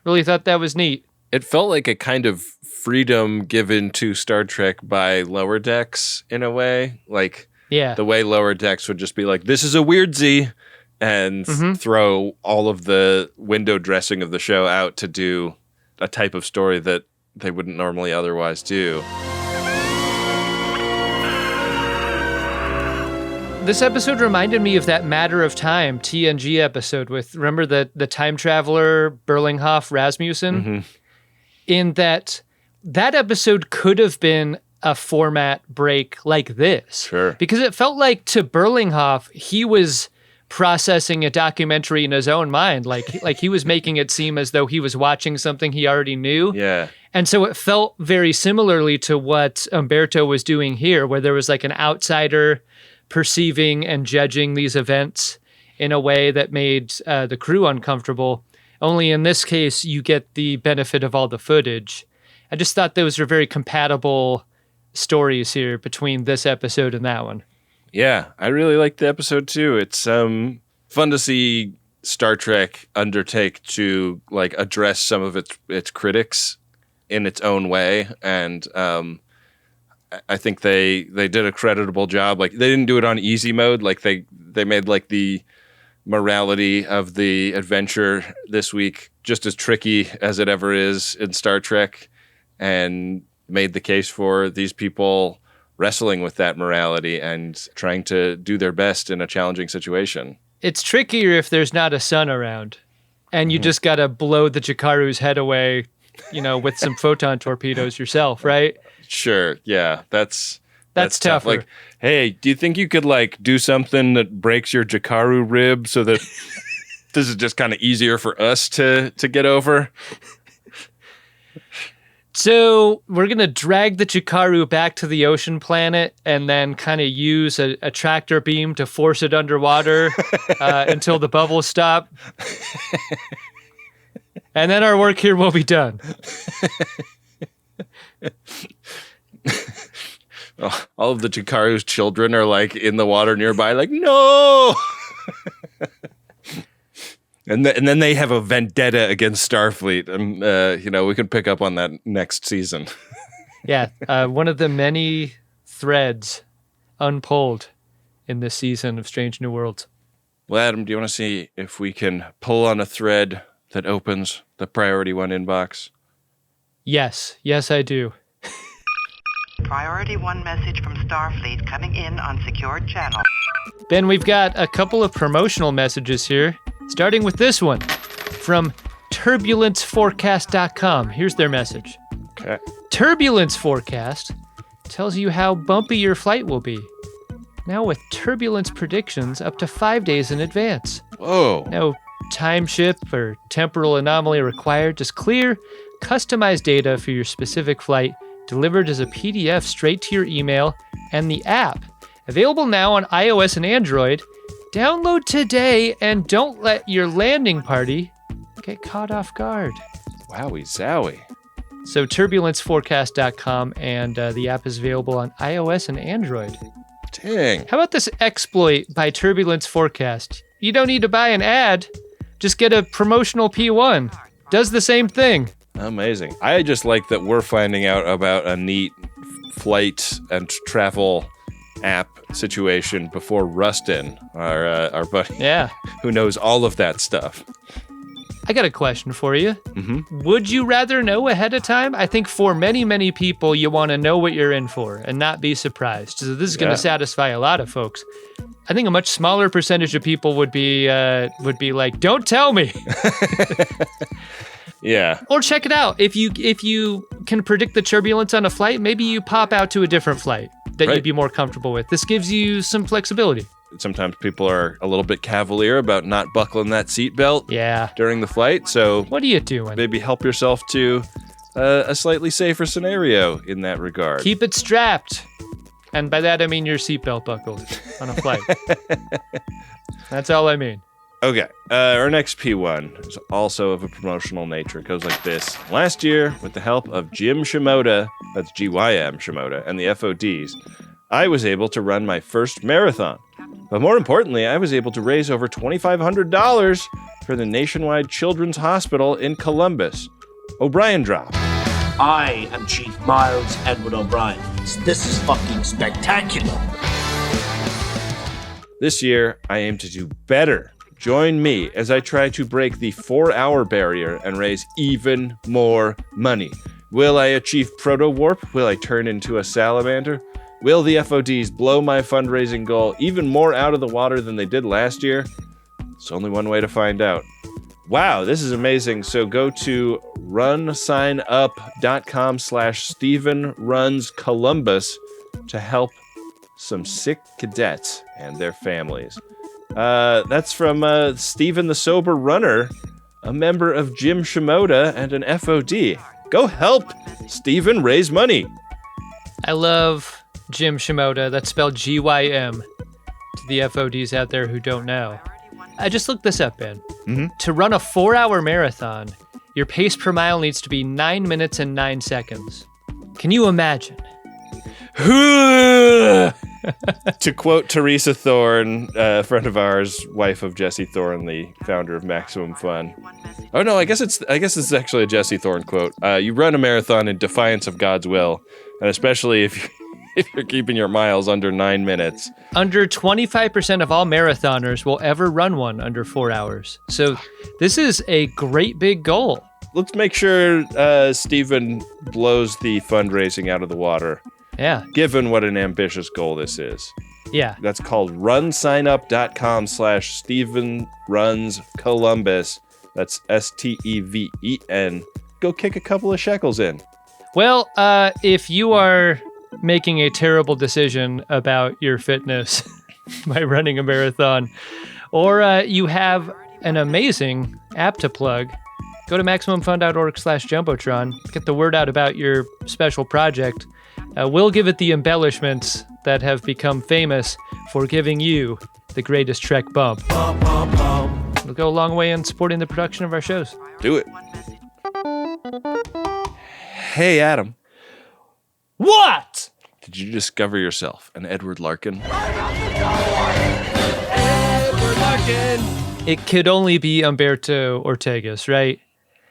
really thought that was neat. It felt like a kind of freedom given to Star Trek by Lower Decks in a way. Like, the way Lower Decks would just be like, this is a weird Z, and throw all of the window dressing of the show out to do a type of story that they wouldn't normally otherwise do. This episode reminded me of that Matter of Time TNG episode with, remember the time traveler Berlinghoff Rasmussen? Mm-hmm. In that episode could have been a format break like this. Sure. Because it felt like to Berlinghoff, he was processing a documentary in his own mind. Like he was making it seem as though he was watching something he already knew. Yeah. And so it felt very similarly to what Humberto was doing here, where there was like an outsider perceiving and judging these events in a way that made the crew uncomfortable. Only in this case, you get the benefit of all the footage. I just thought those were very compatible stories here between this episode and that one. Yeah, I really liked the episode too. It's fun to see Star Trek undertake to like address some of its critics in its own way, and I think they did a creditable job. Like, they didn't do it on easy mode. Like they made like the morality of the adventure this week just as tricky as it ever is in Star Trek, and made the case for these people wrestling with that morality and trying to do their best in a challenging situation. It's trickier if there's not a sun around and you just got to blow the Jikaru's head away, with some photon torpedoes yourself, right? Sure. Yeah. That's tougher. Like, hey, do you think you could like do something that breaks your Jikaru rib so that this is just kind of easier for us to get over? So we're going to drag the Jikaru back to the ocean planet and then kind of use a tractor beam to force it underwater until the bubbles stop. And then our work here will be done. All of the Jikaru's children are like in the water nearby, like, no! And then they have a vendetta against Starfleet. And, we can pick up on that next season. Yeah, one of the many threads unpulled in this season of Strange New Worlds. Well, Adam, do you want to see if we can pull on a thread that opens the Priority 1 inbox? Yes, I do. Priority 1 message from Starfleet coming in on secured channel. Ben, we've got a couple of promotional messages here, starting with this one from turbulenceforecast.com. Here's their message. Okay. Turbulence Forecast tells you how bumpy your flight will be. Now with turbulence predictions up to 5 days in advance. Whoa. No time ship or temporal anomaly required, just clear, customized data for your specific flight, delivered as a PDF straight to your email, and the app. Available now on iOS and Android. Download today and don't let your landing party get caught off guard. Wowie zowie. So turbulenceforecast.com, and the app is available on iOS and Android. Dang. How about this exploit by Turbulence Forecast? You don't need to buy an ad. Just get a promotional P1. Does the same thing. Amazing. I just like that we're finding out about a neat flight and travel app situation before Rustin, our buddy, who knows all of that stuff. I got a question for you. Mm-hmm. Would you rather know ahead of time? I think for many, many people, you want to know what you're in for and not be surprised. So this is going to satisfy a lot of folks. I think a much smaller percentage of people would be like, "Don't tell me." Yeah. Or check it out. If you can predict the turbulence on a flight, maybe you pop out to a different flight that you'd be more comfortable with. This gives you some flexibility. Sometimes people are a little bit cavalier about not buckling that seatbelt during the flight. So what are you doing? Maybe help yourself to a slightly safer scenario in that regard. Keep it strapped. And by that, I mean your seatbelt buckled on a flight. That's all I mean. Okay, our next P1 is also of a promotional nature. It goes like this. Last year, with the help of Jim Shimoda, that's GYM Shimoda, and the FODs, I was able to run my first marathon. But more importantly, I was able to raise over $2,500 for the Nationwide Children's Hospital in Columbus. O'Brien drop. I am Chief Miles Edward O'Brien. This is fucking spectacular. This year, I aim to do better. Join me as I try to break the 4-hour barrier and raise even more money. Will I achieve proto-warp? Will I turn into a salamander? Will the FODs blow my fundraising goal even more out of the water than they did last year? It's only one way to find out. Wow, this is amazing. So go to runsignup.com/StephenRunsColumbus to help some sick cadets and their families. That's from Stephen the Sober Runner, a member of Jim Shimoda and an FOD. Go help Stephen raise money. I love Jim Shimoda. That's spelled GYM. To the FODs out there who don't know. I just looked this up, Ben. Mm-hmm. To run a 4-hour marathon, your pace per mile needs to be 9 minutes and 9 seconds. Can you imagine? To quote Teresa Thorne, a friend of ours, wife of Jesse Thorne, the founder of Maximum Fun. Oh no, I guess it's actually a Jesse Thorne quote. You run a marathon in defiance of God's will, and especially if you're keeping your miles under 9 minutes. Under 25% of all marathoners will ever run one under 4 hours. So this is a great big goal. Let's make sure Stephen blows the fundraising out of the water. Yeah. Given what an ambitious goal this is. Yeah. That's called runsignup.com/StephenRunsColumbus. That's STEVEN. Go kick a couple of shekels in. Well, if you are making a terrible decision about your fitness by running a marathon, or you have an amazing app to plug, go to MaximumFun.org/Jumbotron. Get the word out about your special project. We'll give it the embellishments that have become famous for giving you the greatest Trek bump. It'll go a long way in supporting the production of our shows. Do it. Hey, Adam. What? Did you discover yourself an Edward Larkin? Edward Larkin! It could only be Humberto Ortegas, right?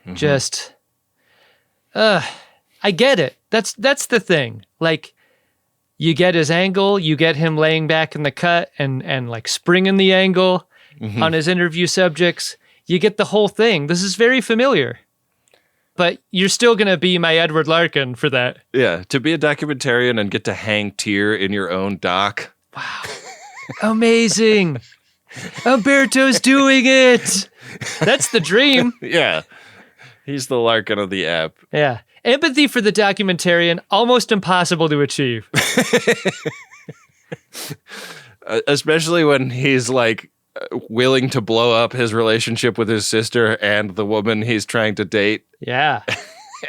Mm-hmm. Just, I get it. That's the thing. Like, you get his angle, you get him laying back in the cut and like springing the angle on his interview subjects. You get the whole thing. This is very familiar. But you're still going to be my Edward Larkin for that. Yeah, to be a documentarian and get to hang tear in your own doc. Wow. Amazing. Humberto's doing it. That's the dream. Yeah. He's the Larkin of the app. Yeah. Empathy for the documentarian, almost impossible to achieve. Especially when he's like willing to blow up his relationship with his sister and the woman he's trying to date. Yeah.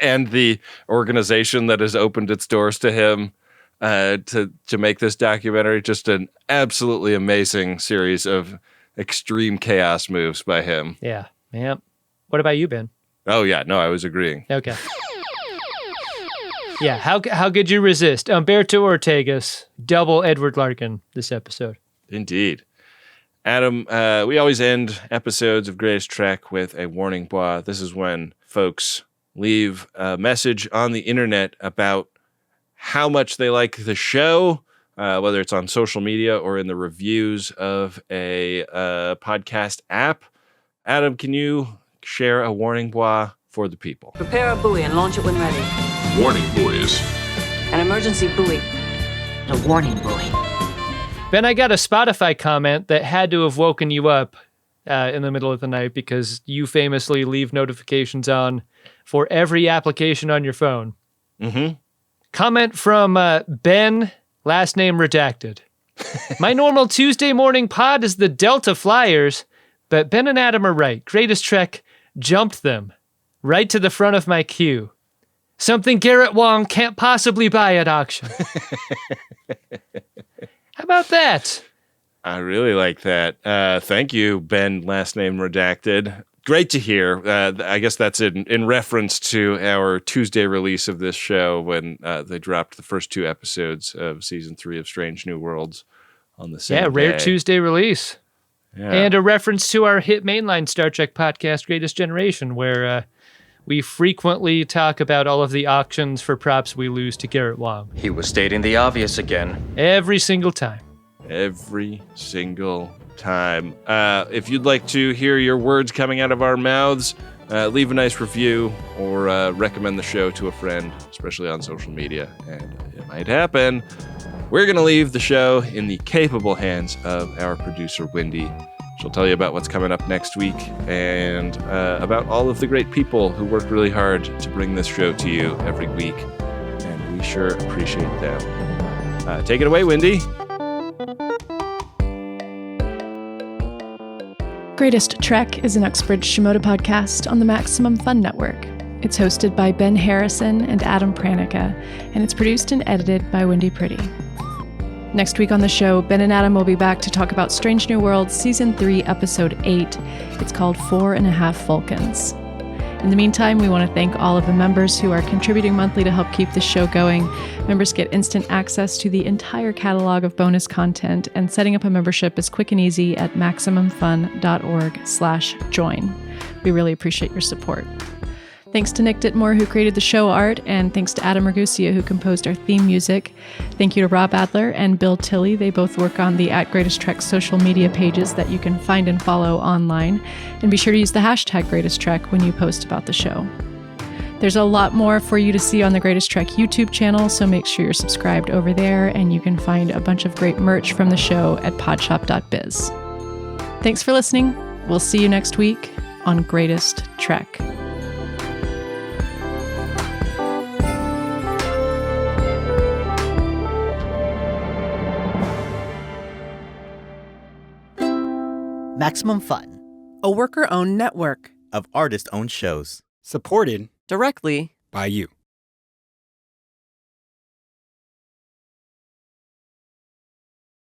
And the organization that has opened its doors to him to make this documentary. Just an absolutely amazing series of extreme chaos moves by him. Yeah. Yeah. What about you, Ben? Oh, yeah. No, I was agreeing. Okay. Yeah, how could you resist? Humberto Ortegas, double Edward Larkin this episode. Indeed. Adam, we always end episodes of Greatest Trek with a warning bois. This is when folks leave a message on the internet about how much they like the show, whether it's on social media or in the reviews of a podcast app. Adam, can you share a warning bois for the people? Prepare a buoy and launch it when ready. Warning buoys. An emergency buoy. A warning buoy. Ben, I got a Spotify comment that had to have woken you up in the middle of the night because you famously leave notifications on for every application on your phone. Mm-hmm. Comment from Ben, last name redacted. My normal Tuesday morning pod is the Delta Flyers, but Ben and Adam are right. Greatest Trek jumped them right to the front of my queue. Something Garrett Wong can't possibly buy at auction. How about that? I really like that. Thank you, Ben, last name redacted. Great to hear. I guess that's in reference to our Tuesday release of this show when they dropped the first 2 episodes of season 3 of Strange New Worlds on the same day. Rare Tuesday release. Yeah. And a reference to our hit mainline Star Trek podcast, Greatest Generation, where we frequently talk about all of the auctions for props we lose to Garrett Wong. He was stating the obvious again. Every single time. Every single time. If you'd like to hear your words coming out of our mouths, leave a nice review or recommend the show to a friend, especially on social media, and it might happen. We're going to leave the show in the capable hands of our producer, Wynde. She'll tell you about what's coming up next week and about all of the great people who work really hard to bring this show to you every week, and we sure appreciate them. Take it away, Wynde. Greatest Trek is an Uxbridge Shimoda podcast on the Maximum Fun Network. It's hosted by Ben Harrison and Adam Pranica, and it's produced and edited by Wynde Priddy. Next week on the show, Ben and Adam will be back to talk about Strange New Worlds Season 3, Episode 8. It's called 4.5 Vulcans. In the meantime, we want to thank all of the members who are contributing monthly to help keep this show going. Members get instant access to the entire catalog of bonus content, and setting up a membership is quick and easy at MaximumFun.org/join. We really appreciate your support. Thanks to Nick Dittmore, who created the show art, and thanks to Adam Ragusia, who composed our theme music. Thank you to Rob Adler and Bill Tilley. They both work on the @GreatestTrek social media pages that you can find and follow online. And be sure to use the hashtag GreatestTrek when you post about the show. There's a lot more for you to see on the Greatest Trek YouTube channel, so make sure you're subscribed over there, and you can find a bunch of great merch from the show at podshop.biz. Thanks for listening. We'll see you next week on Greatest Trek. Maximum Fun, a worker-owned network of artist-owned shows. Supported directly by you.